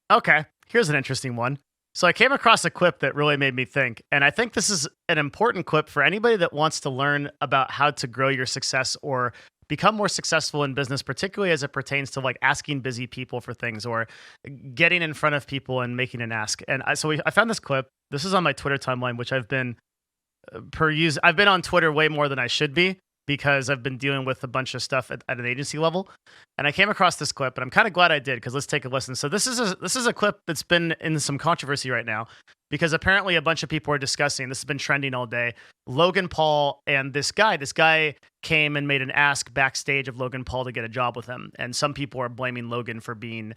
Okay, here's an interesting one. So I came across a clip that really made me think, and I think this is an important clip for anybody that wants to learn about how to grow your success or become more successful in business, particularly as it pertains to like asking busy people for things or getting in front of people and making an ask. And I found this clip. This is on my Twitter timeline, which I've been I've been on Twitter way more than I should be because I've been dealing with a bunch of stuff at an agency level. And I came across this clip, and I'm kind of glad I did because let's take a listen. So this is a clip that's been in some controversy right now because apparently a bunch of people are discussing. This has been trending all day. Logan Paul and this guy. This guy came and made an ask backstage of Logan Paul to get a job with him, and some people are blaming Logan for being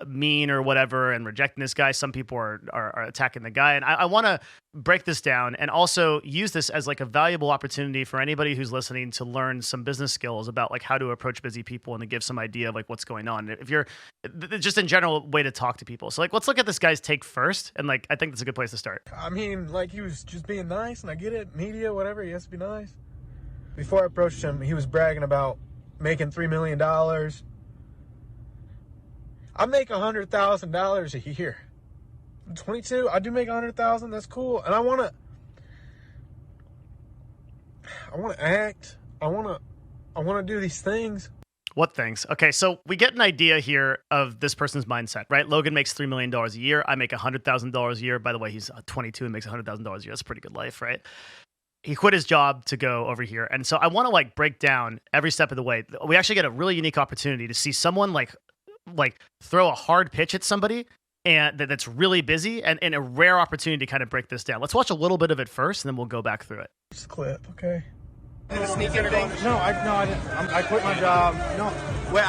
mean or whatever and rejecting this guy. Some people are attacking the guy, and I want to break this down and also use this as like a valuable opportunity for anybody who's listening to learn some business skills about like how to approach busy people and to give some idea of like what's going on. If you're just in general way to talk to people. So like let's look at this guy's take first, and like I think that's a good place to start. I mean, like he was just being nice, and I get it, media, whatever, he has to be nice. Before I approached him, he was bragging about making $3 million. I make $100,000 a year. I'm 22. I do make $100,000. That's cool. And I want to act. I want to do these things. What things? Okay, so we get an idea here of this person's mindset, right? Logan makes $3 million a year. I make $100,000 a year. By the way, he's 22 and makes $100,000 a year. That's a pretty good life, right? He quit his job to go over here. And so I want to like break down every step of the way. We actually get a really unique opportunity to see someone like throw a hard pitch at somebody and that's really busy and a rare opportunity to kind of break this down. Let's watch a little bit of it first, and then we'll go back through it. Just clip, okay? Did you sneak anything? No, I didn't. I quit my job. No, Wait,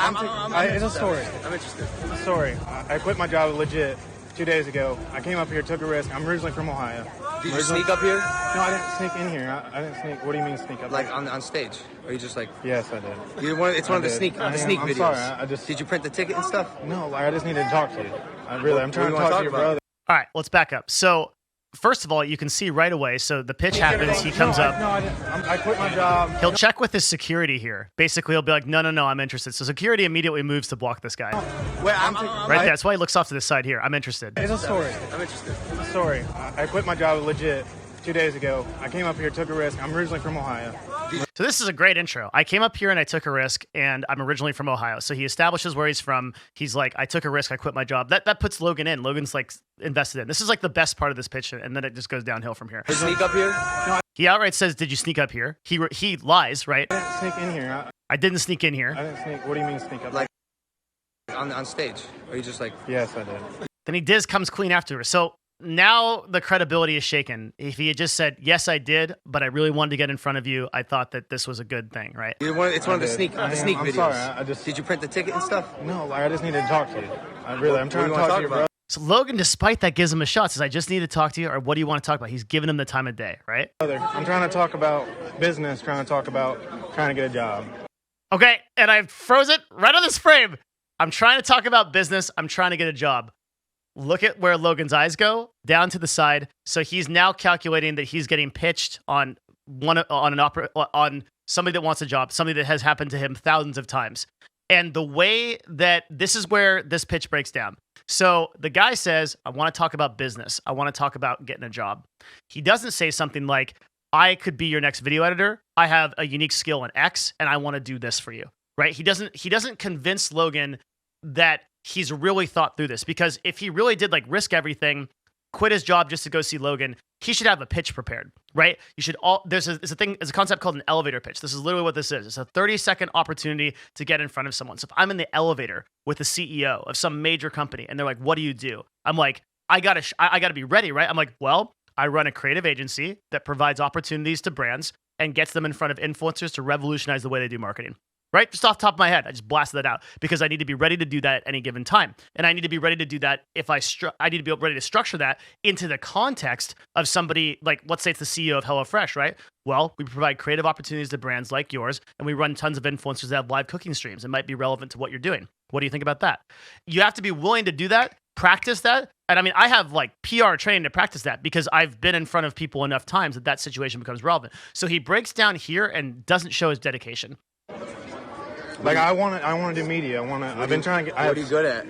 it's a story. I'm interested. It's a story. I quit my job legit 2 days ago. I came up here, took a risk. I'm originally from Ohio. Did you sneak up here? No, I didn't sneak in here. I didn't sneak. What do you mean sneak up? Like here? on stage? Or you just like? Yes, I did. It's one of the sneak I'm videos. sorry. I just. Did you print the ticket and stuff? No, like I just needed to talk to you. I'm trying to you wanna talk talk to your about? brother. All right, let's back up. So first of all, you can see right away. So the pitch happens. He comes up. I didn't. I quit my job. He'll check with his security here. Basically, he'll be like, no, I'm interested. So security immediately moves to block this guy. Wait, Right there. That's why he looks off to the side here. I'm interested. It's a story. I'm interested. It's a story. I quit my job legit 2 days ago. I came up here, took a risk. I'm originally from Ohio. So this is a great intro. I came up here and I took a risk, and I'm originally from Ohio. So he establishes where he's from. He's like, I took a risk, I quit my job. That puts Logan in. Logan's like invested in. This is like the best part of this pitch, and then it just goes downhill from here. Did you sneak up here? He outright says, "Did you sneak up here?" He lies, right? I didn't sneak in here. I didn't sneak in here. I didn't sneak. What do you mean sneak up? Like on stage? Or you just like? Yes, I did. Then comes clean afterwards. So now the credibility is shaken. If he had just said, yes, I did, but I really wanted to get in front of you, I thought that this was a good thing, right? It's one of the sneak videos. I'm sorry. I just. Did you print the ticket and stuff? No, like I just needed to talk to you. I'm trying to talk to your brother. So Logan, despite that, gives him a shot. Says, I just need to talk to you, or what do you want to talk about? He's giving him the time of day, right? I'm trying to talk about business, trying to get a job. Okay, and I froze it right on this frame. I'm trying to talk about business. I'm trying to get a job. Look at where Logan's eyes go, down to the side. So he's now calculating that he's getting pitched on somebody that wants a job, something that has happened to him thousands of times. And the way that this is where this pitch breaks down. So the guy says, I want to talk about business. I want to talk about getting a job. He doesn't say something like, I could be your next video editor. I have a unique skill in X, and I want to do this for you, right? He doesn't convince Logan that he's really thought through this, because if he really did like risk everything, quit his job just to go see Logan, he should have a pitch prepared, right? You should there's a concept called an elevator pitch. This is literally what this is. It's a 30-second opportunity to get in front of someone. So if I'm in the elevator with the CEO of some major company and they're like, what do you do? I'm like, I gotta be ready, right? I'm like, well, I run a creative agency that provides opportunities to brands and gets them in front of influencers to revolutionize the way they do marketing. Right? Just off the top of my head, I just blasted that out because I need to be ready to do that at any given time. And I need to be ready to do that I need to be ready to structure that into the context of somebody like, let's say it's the CEO of HelloFresh, right? Well, we provide creative opportunities to brands like yours, and we run tons of influencers that have live cooking streams. It might be relevant to what you're doing. What do you think about that? You have to be willing to do that, practice that. And I mean, I have like PR training to practice that because I've been in front of people enough times that situation becomes relevant. So he breaks down here and doesn't show his dedication. Like I want to do media. I've been trying to get. What are you good at?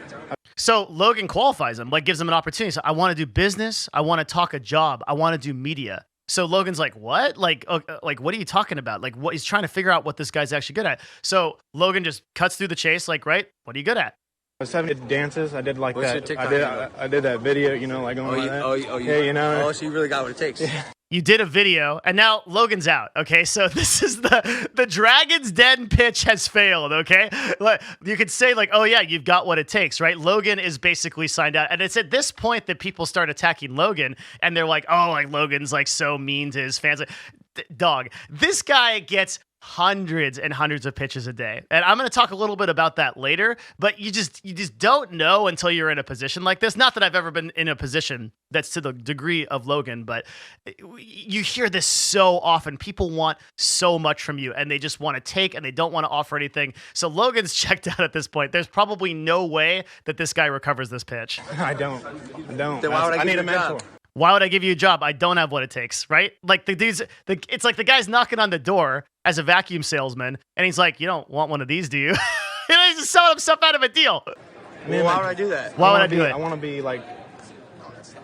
So Logan qualifies him, like gives him an opportunity. So I want to do business. I want to talk a job. I want to do media. So Logan's like, what? Like, what are you talking about? Like, what? He's trying to figure out what this guy's actually good at. So Logan just cuts through the chase, like, right? What are you good at? I was 7 dances. I did like What's your that. TikTok I did that video, you know, like going like that. Yeah, you know. Oh, so you really got what it takes. Yeah. You did a video, and now Logan's out. Okay, so this is the Dragon's Den pitch has failed. Okay, you could say like, oh yeah, you've got what it takes, right? Logan is basically signed out, and it's at this point that people start attacking Logan, and they're like, oh, like Logan's like so mean to his fans. Like, dog, this guy gets hundreds and hundreds of pitches a day. And I'm going to talk a little bit about that later, but you just don't know until you're in a position like this. Not that I've ever been in a position that's to the degree of Logan, but you hear this so often. People want so much from you and they just want to take and they don't want to offer anything. So Logan's checked out at this point. There's probably no way that this guy recovers this pitch. I don't. Then why would I need a mentor. job? Why would I give you a job? I don't have what it takes, right? Like it's like the guy's knocking on the door as a vacuum salesman, and he's like, "You don't want one of these, do you?" He's just selling himself out of a deal. Well, why would I do that? Why would I do it? I want to be like,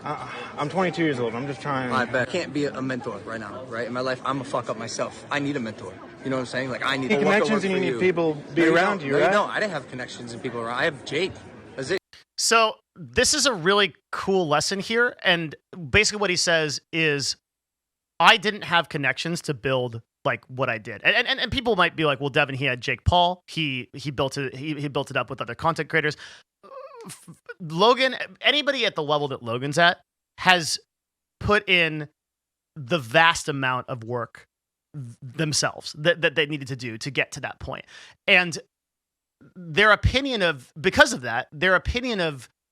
I'm 22 years old. I'm just trying. I bet I can't be a mentor right now, right? In my life, I'm a fuck up myself. I need a mentor. You know what I'm saying? Like I need connections and you need people be around you, right? No, I didn't have connections and people around. I have Jake. That's it. So this is a really cool lesson here, and basically what he says is, I didn't have connections to build like what I did, and people might be like, well, Devin, he had Jake Paul, he built it, he built it up with other content creators. Logan, anybody at the level that Logan's at, has put in the vast amount of work themselves that they needed to do to get to that point, and their opinion of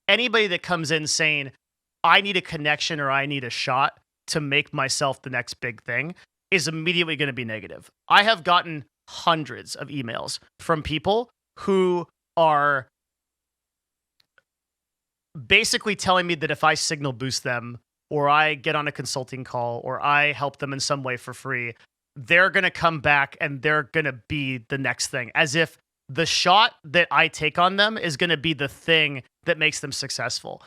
anybody that comes in saying, I need a connection or I need a shot to make myself the next big thing is immediately going to be negative. I have gotten hundreds of emails from people who are basically telling me that if I signal boost them or I get on a consulting call or I help them in some way for free, they're going to come back and they're going to be the next thing, as if the shot that I take on them is going to be the thing that makes them successful.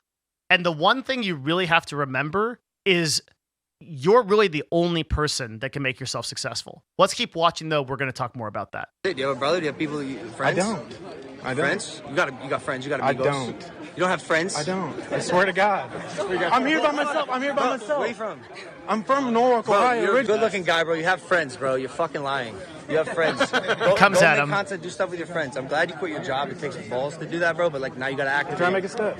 And the one thing you really have to remember is you're really the only person that can make yourself successful. Let's keep watching, though. We're going to talk more about that. Do you have a brother? Do you have people, friends? I don't. Friends? You got friends. You got amigos. I don't. You don't have friends? I don't. I swear to God. I'm here by myself. Where are you from? I'm from Norwalk, Ohio. You're a good-looking guy, bro. You have friends, bro. You're fucking lying. You have friends. Comes at him. Make content, do stuff with your friends. I'm glad you quit your job. It takes balls to do that, bro. But like now you gotta act. Try to make a step.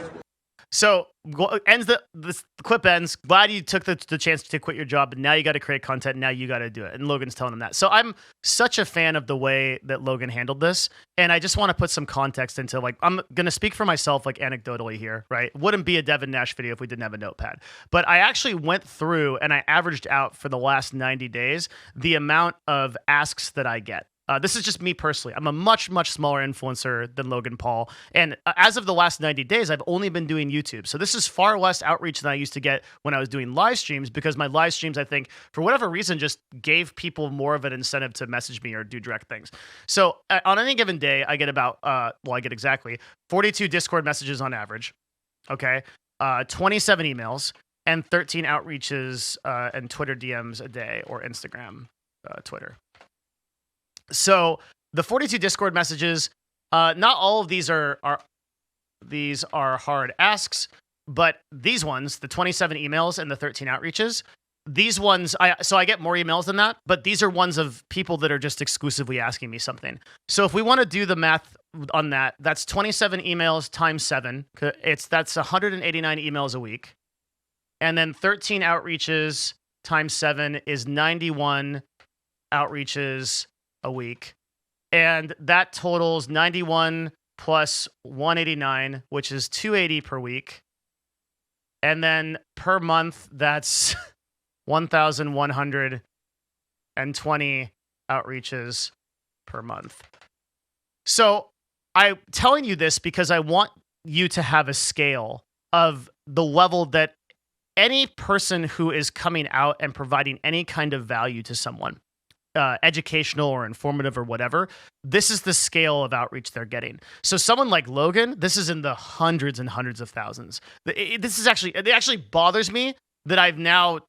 So the clip ends. Glad you took the chance to quit your job, but now you got to create content. Now you got to do it. And Logan's telling him that. So I'm such a fan of the way that Logan handled this. And I just want to put some context into, like, I'm going to speak for myself, like anecdotally here, right? It wouldn't be a Devin Nash video if we didn't have a notepad. But I actually went through and I averaged out for the last 90 days the amount of asks that I get. This is just me personally. I'm a much, much smaller influencer than Logan Paul. And as of the last 90 days, I've only been doing YouTube. So this is far less outreach than I used to get when I was doing live streams, because my live streams, I think, for whatever reason, just gave people more of an incentive to message me or do direct things. So on any given day, I get about, I get exactly 42 Discord messages on average. Okay. 27 emails and 13 outreaches and Twitter DMs a day, or Instagram, Twitter. So the 42 Discord messages, not all of these are hard asks, but these ones, the 27 emails and the 13 outreaches, these ones, I get more emails than that, but these are ones of people that are just exclusively asking me something. So if we want to do the math on that, that's 27 emails times 7. That's 189 emails a week. And then 13 outreaches times 7 is 91 outreaches a week, and that totals 91 plus 189, which is 280 per week, and then per month that's 1,120 outreaches per month. So I'm telling you this because I want you to have a scale of the level that any person who is coming out and providing any kind of value to someone, educational or informative or whatever, this is the scale of outreach they're getting. So someone like Logan, this is in the hundreds and hundreds of thousands. It actually bothers me that I've now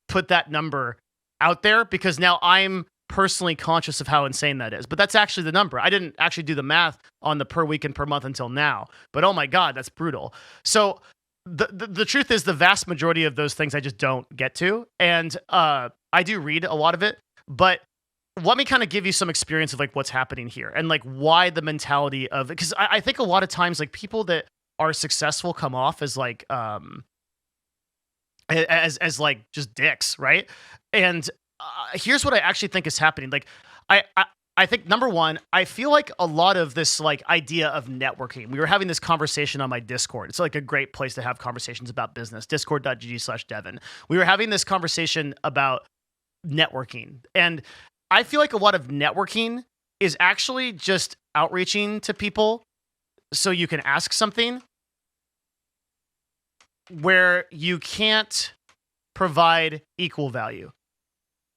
put that number out there, because now I'm personally conscious of how insane that is. But that's actually the number. I didn't actually do the math on the per week and per month until now. But oh my God, that's brutal. So the truth is, the vast majority of those things I just don't get to. And I do read a lot of it, but let me kind of give you some experience of like what's happening here and like why the mentality of, because I think a lot of times like people that are successful come off as like as like just dicks, right? And here's what I actually think is happening. Like I think number one, I feel like a lot of this like idea of networking. We were having this conversation on my Discord. It's like a great place to have conversations about business. Discord.gg/Devin. We were having this conversation about networking, and I feel like a lot of networking is actually just outreaching to people so you can ask something where you can't provide equal value.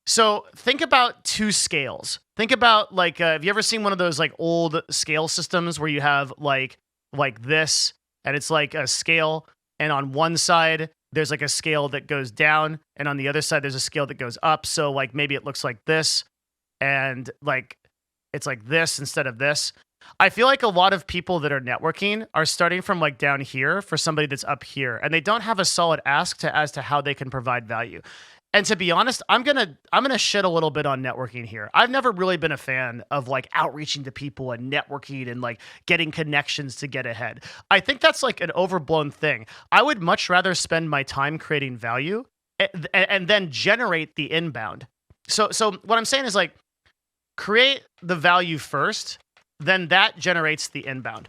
So think about two scales. Think about like, have you ever seen one of those like old scale systems where you have like this, and it's like a scale, and on one side there's like a scale that goes down, and on the other side there's a scale that goes up. So like maybe it looks like this, and like it's like this instead of this. I feel like a lot of people that are networking are starting from like down here for somebody that's up here, and they don't have a solid ask as to how they can provide value. And to be honest, I'm gonna shit a little bit on networking here. I've never really been a fan of like outreaching to people and networking and like getting connections to get ahead. I think that's like an overblown thing. I would much rather spend my time creating value and then generate the inbound. So what I'm saying is like, create the value first, then that generates the inbound.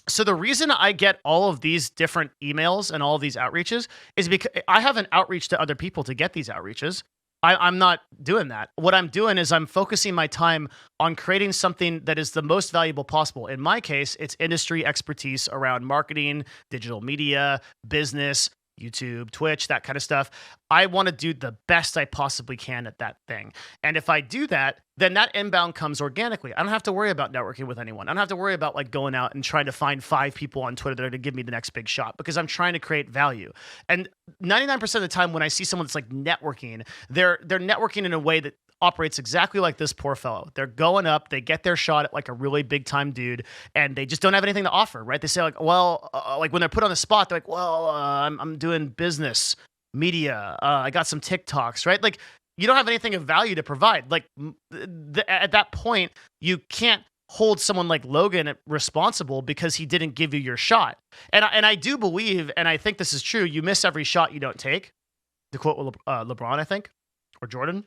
So the reason I get all of these different emails and all of these outreaches is because I haven't outreached to other people to get these outreaches. I'm not doing that. What I'm doing is I'm focusing my time on creating something that is the most valuable possible. In my case, it's industry expertise around marketing, digital media, business, YouTube, Twitch, that kind of stuff. I want to do the best I possibly can at that thing. And if I do that, then that inbound comes organically. I don't have to worry about networking with anyone. I don't have to worry about like going out and trying to find 5 people on Twitter that are going to give me the next big shot, because I'm trying to create value. And 99% of the time when I see someone that's like networking, they're networking in a way that operates exactly like this poor fellow. They're going up, they get their shot at like a really big time dude, and they just don't have anything to offer, right? They say like, well, like when they're put on the spot, they're like, well, I'm doing business, media, I got some TikToks, right? Like, you don't have anything of value to provide. Like at that point, you can't hold someone like Logan responsible because he didn't give you your shot. And I do believe, and I think this is true, you miss every shot you don't take. To quote LeBron, I think, or Jordan,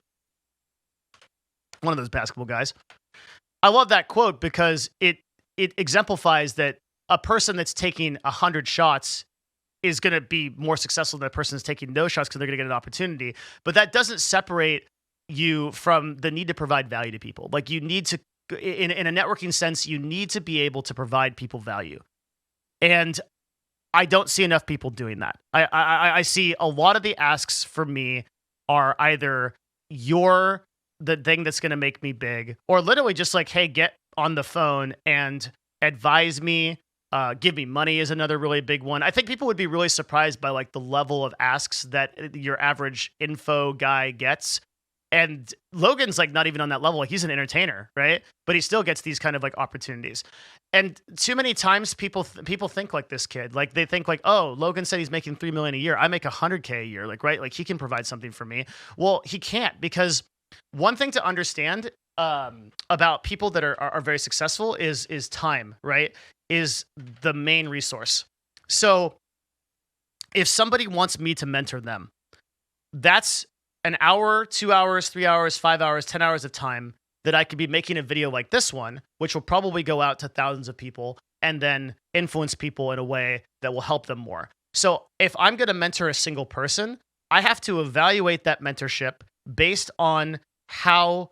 one of those basketball guys. I love that quote because it exemplifies that a person that's taking 100 shots is going to be more successful than a person that's taking no shots because they're going to get an opportunity. But that doesn't separate you from the need to provide value to people. Like, you need to, in a networking sense, you need to be able to provide people value. And I don't see enough people doing that. I see a lot of the asks for me are either you're the thing that's going to make me big, or literally just like, hey, get on the phone and advise me. Give me money is another really big one. I think people would be really surprised by like the level of asks that your average info guy gets. And Logan's like not even on that level. Like, he's an entertainer, right? But he still gets these kind of like opportunities. And too many times people think like this kid, like they think like, oh, Logan said he's making $3 million a year. I make $100K a year. Like, right. Like, he can provide something for me. Well, he can't, because one thing to understand about people that are very successful is time, right? Is the main resource. So if somebody wants me to mentor them, that's an hour, 2 hours, 3 hours, 5 hours, 10 hours of time that I could be making a video like this one, which will probably go out to thousands of people and then influence people in a way that will help them more. So if I'm going to mentor a single person, I have to evaluate that mentorship based on how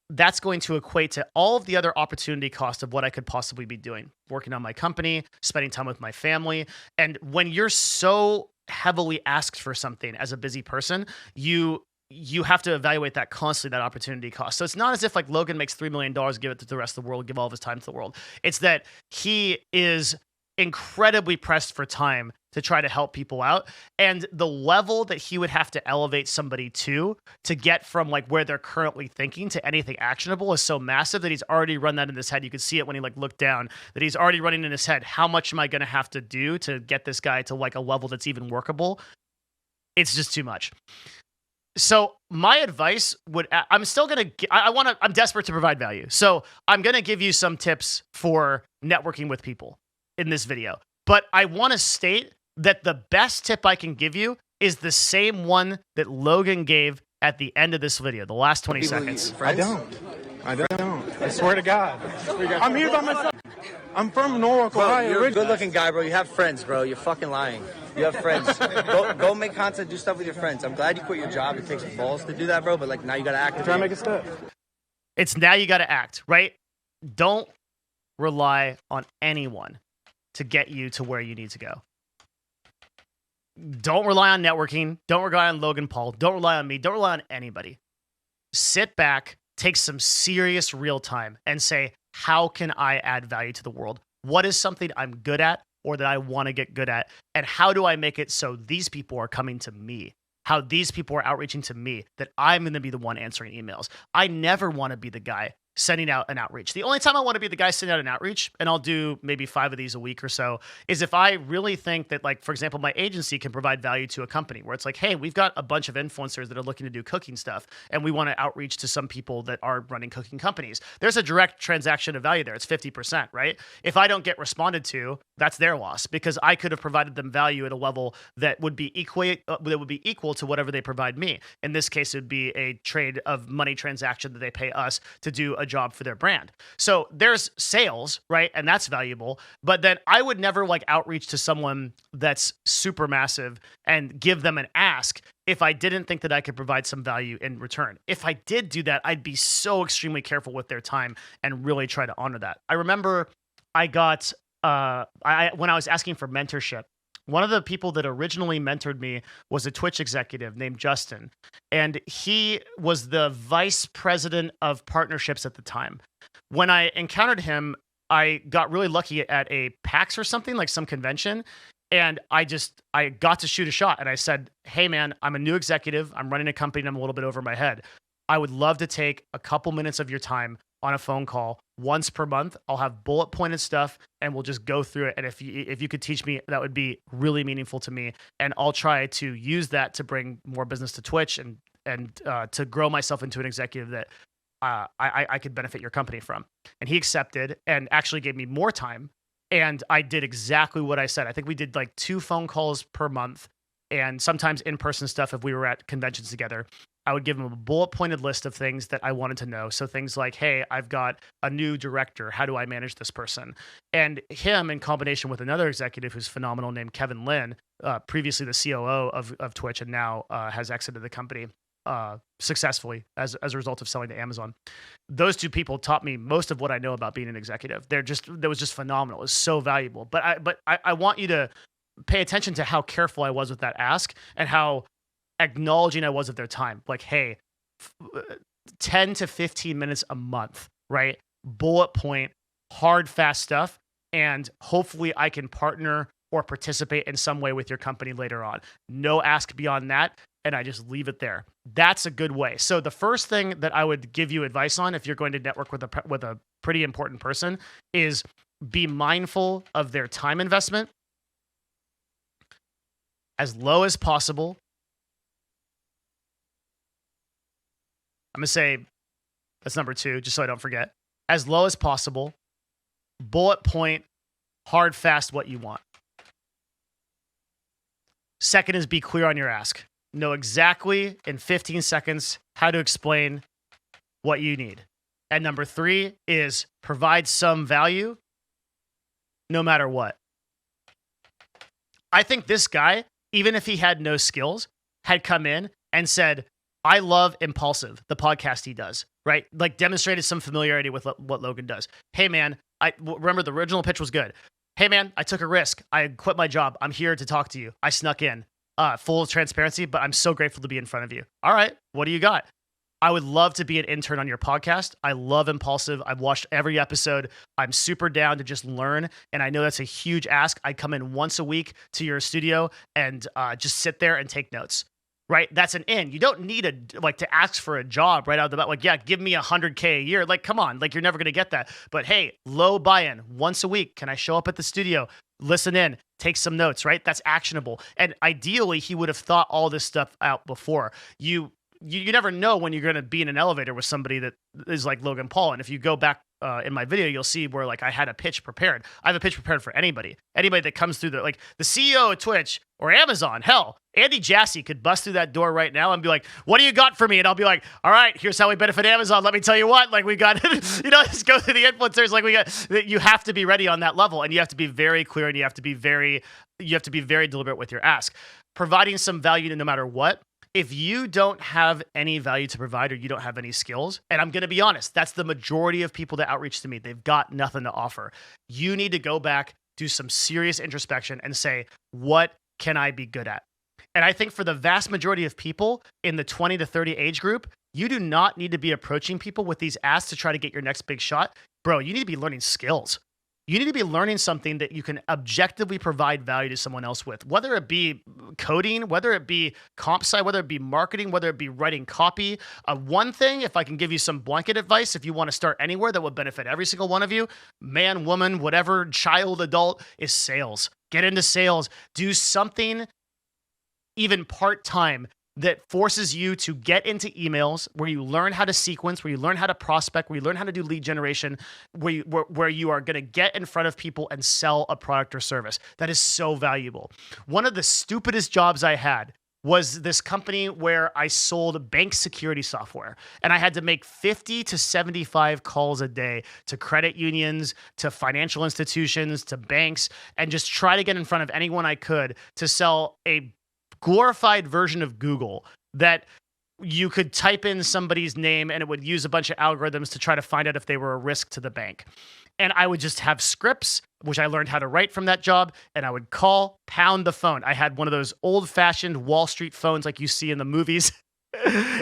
that's going to equate to all of the other opportunity cost of what I could possibly be doing, working on my company, spending time with my family. And when you're so heavily asked for something as a busy person, you you have to evaluate that constantly, that opportunity cost. So it's not as if like Logan makes $3 million, give it to the rest of the world, give all of his time to the world. It's that he is incredibly pressed for time to try to help people out. And the level that he would have to elevate somebody to get from like where they're currently thinking to anything actionable is so massive that he's already run that in his head. You could see it when he like looked down, that he's already running in his head. How much am I going to have to do to get this guy to like a level that's even workable? It's just too much. So my advice would, I'm still going to, I'm desperate to provide value. So I'm going to give you some tips for networking with people in this video. But I want to state that the best tip I can give you is the same one that Logan gave at the end of this video, the last 20 seconds. I don't. I swear to God. I'm here by myself. I'm from Norwalk, Ohio. You're a good-looking guy, bro. You have friends, bro. You're fucking lying. You have friends. Go make content, do stuff with your friends. I'm glad you quit your job. It takes balls to do that, bro, but like now you gotta act. Try to make a step. It's now you gotta act, right? Don't rely on anyone to get you to where you need to go. Don't rely on networking. Don't rely on Logan Paul. Don't rely on me. Don't rely on anybody. Sit back, take some serious real time and say, how can I add value to the world? What is something I'm good at or that I want to get good at? And how do I make it so these people are coming to me? How these people are outreaching to me, that I'm going to be the one answering emails. I never want to be the guy sending out an outreach. The only time I want to be the guy sending out an outreach, and I'll do maybe 5 of these a week or so, is if I really think that, like, for example, my agency can provide value to a company where it's like, hey, we've got a bunch of influencers that are looking to do cooking stuff, and we want to outreach to some people that are running cooking companies. There's a direct transaction of value there. It's 50%, right? If I don't get responded to, that's their loss, because I could have provided them value at a level that would be equal to whatever they provide me. In this case, it would be a trade of money transaction that they pay us to do a job for their brand. So there's sales, right? And that's valuable. But then I would never like outreach to someone that's super massive and give them an ask if I didn't think that I could provide some value in return. If I did do that, I'd be so extremely careful with their time and really try to honor that. I remember I got, when I was asking for mentorship, one of the people that originally mentored me was a Twitch executive named Justin, and he was the vice president of partnerships at the time. When I encountered him, I got really lucky at a PAX or something, like some convention, and I got to shoot a shot, and I said, hey man, I'm a new executive, I'm running a company, and I'm a little bit over my head. I would love to take a couple minutes of your time on a phone call once per month. I'll have bullet pointed stuff and we'll just go through it. And if you could teach me, that would be really meaningful to me. And I'll try to use that to bring more business to Twitch and to grow myself into an executive that I could benefit your company from. And he accepted and actually gave me more time. And I did exactly what I said. I think we did like 2 phone calls per month and sometimes in-person stuff if we were at conventions together. I would give him a bullet pointed list of things that I wanted to know. So things like, hey, I've got a new director. How do I manage this person? And him, in combination with another executive who's phenomenal named Kevin Lin, previously the COO of Twitch and now has exited the company successfully as a result of selling to Amazon. Those 2 people taught me most of what I know about being an executive. That was just phenomenal. It was so valuable. But I want you to pay attention to how careful I was with that ask and how acknowledging I was of their time. Like, hey, 10 to 15 minutes a month, right? Bullet point, hard, fast stuff. And hopefully I can partner or participate in some way with your company later on. No ask beyond that. And I just leave it there. That's a good way. So the first thing that I would give you advice on if you're going to network with a pretty important person is be mindful of their time investment as low as possible. I'm going to say that's number 2, just so I don't forget. As low as possible, bullet point, hard, fast what you want. Second is be clear on your ask. Know exactly in 15 seconds how to explain what you need. And number 3 is provide some value no matter what. I think this guy, even if he had no skills, had come in and said, I love Impulsive, the podcast he does, right? Like demonstrated some familiarity with what Logan does. Hey man, I remember the original pitch was good. Hey man, I took a risk. I quit my job. I'm here to talk to you. I snuck in. full transparency, but I'm so grateful to be in front of you. All right, what do you got? I would love to be an intern on your podcast. I love Impulsive. I've watched every episode. I'm super down to just learn. And I know that's a huge ask. I come in once a week to your studio and just sit there and take notes. Right? That's an in. You don't need to ask for a job right out of the bat. Like, yeah, give me $100K a year. Like, come on. Like, you're never going to get that. But hey, low buy-in once a week. Can I show up at the studio, listen in, take some notes, right? That's actionable. And ideally, he would have thought all this stuff out before. You never know when you're going to be in an elevator with somebody that is like Logan Paul. And if you go back in my video, you'll see where like I had a pitch prepared. I have a pitch prepared for anybody that comes through the CEO of Twitch or Amazon. Hell, Andy Jassy could bust through that door right now and be like, "What do you got for me?" And I'll be like, "All right, here's how we benefit Amazon. Let me tell you what, like we got, just go through the influencers. Like you have to be ready on that level, and you have to be very clear, and you have to be very deliberate with your ask, providing some value no matter what. If you don't have any value to provide or you don't have any skills, and I'm going to be honest, that's the majority of people that outreach to me. They've got nothing to offer. You need to go back, do some serious introspection and say, what can I be good at? And I think for the vast majority of people in the 20 to 30 age group, you do not need to be approaching people with these asks to try to get your next big shot. Bro, you need to be learning skills. You need to be learning something that you can objectively provide value to someone else with, whether it be coding, whether it be comp sci, whether it be marketing, whether it be writing copy. One thing, if I can give you some blanket advice, if you want to start anywhere that would benefit every single one of you, man, woman, whatever, child, adult, is sales. Get into sales. Do something even part-time that forces you to get into emails, where you learn how to sequence, where you learn how to prospect, where you learn how to do lead generation, where you are going to get in front of people and sell a product or service. That is so valuable. One of the stupidest jobs I had was this company where I sold bank security software, and I had to make 50 to 75 calls a day to credit unions, to financial institutions, to banks, and just try to get in front of anyone I could to sell a glorified version of Google that you could type in somebody's name and it would use a bunch of algorithms to try to find out if they were a risk to the bank. And I would just have scripts, which I learned how to write from that job, and I would pound the phone. I had one of those old-fashioned Wall Street phones like you see in the movies.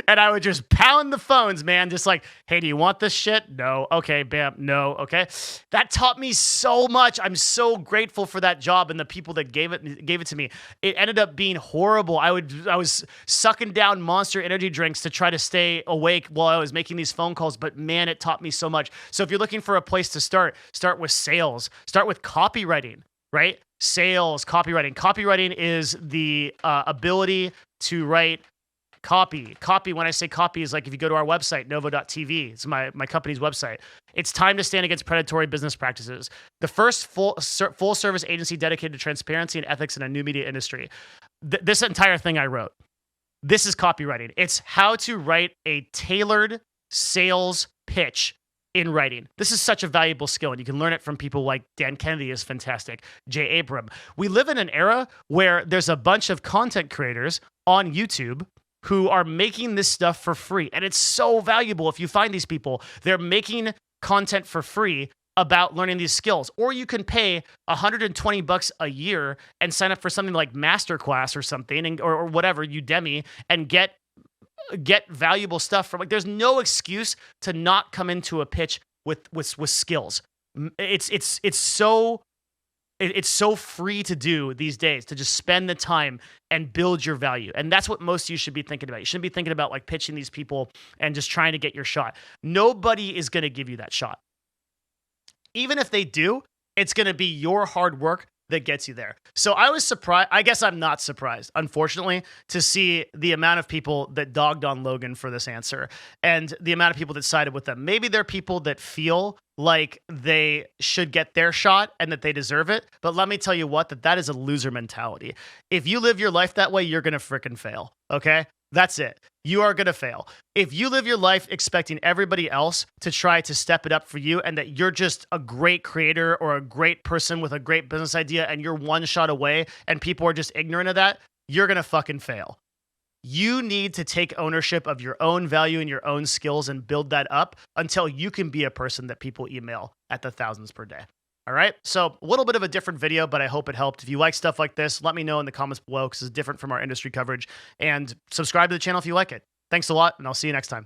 And I would just pound the phones, man, just like, "Hey, do you want this shit? No. Okay, bam. No. Okay." That taught me so much. I'm so grateful for that job and the people that gave it to me. It ended up being horrible. I was sucking down Monster energy drinks to try to stay awake while I was making these phone calls, but man, it taught me so much. So if you're looking for a place to start with sales. Start with copywriting, right? Sales, copywriting. Copywriting is the ability to write copy. When I say copy, is like if you go to our website, novo.tv, it's my company's website. It's time to stand against predatory business practices. The first full service agency dedicated to transparency and ethics in a new media industry. This entire thing I wrote. This is copywriting. It's how to write a tailored sales pitch in writing. This is such a valuable skill, and you can learn it from people like Dan Kennedy is fantastic, Jay Abram. We live in an era where there's a bunch of content creators on YouTube who are making this stuff for free. And it's so valuable if you find these people. They're making content for free about learning these skills. Or you can pay $120 a year and sign up for something like Masterclass or something, or whatever, Udemy, and get valuable stuff from. Like, there's no excuse to not come into a pitch with skills. It's so free to do these days, to just spend the time and build your value. And that's what most of you should be thinking about. You shouldn't be thinking about like pitching these people and just trying to get your shot. Nobody is going to give you that shot. Even if they do, it's going to be your hard work that gets you there. So I was surprised. I guess I'm not surprised, unfortunately, to see the amount of people that dogged on Logan for this answer and the amount of people that sided with them. Maybe they're people that feel like they should get their shot and that they deserve it. But let me tell you what, that is a loser mentality. If you live your life that way, you're going to frickin' fail. Okay? That's it. You are going to fail. If you live your life expecting everybody else to try to step it up for you and that you're just a great creator or a great person with a great business idea and you're one shot away and people are just ignorant of that, you're going to fucking fail. You need to take ownership of your own value and your own skills and build that up until you can be a person that people email at the thousands per day. All right. So a little bit of a different video, but I hope it helped. If you like stuff like this, let me know in the comments below because it's different from our industry coverage. And subscribe to the channel if you like it. Thanks a lot, and I'll see you next time.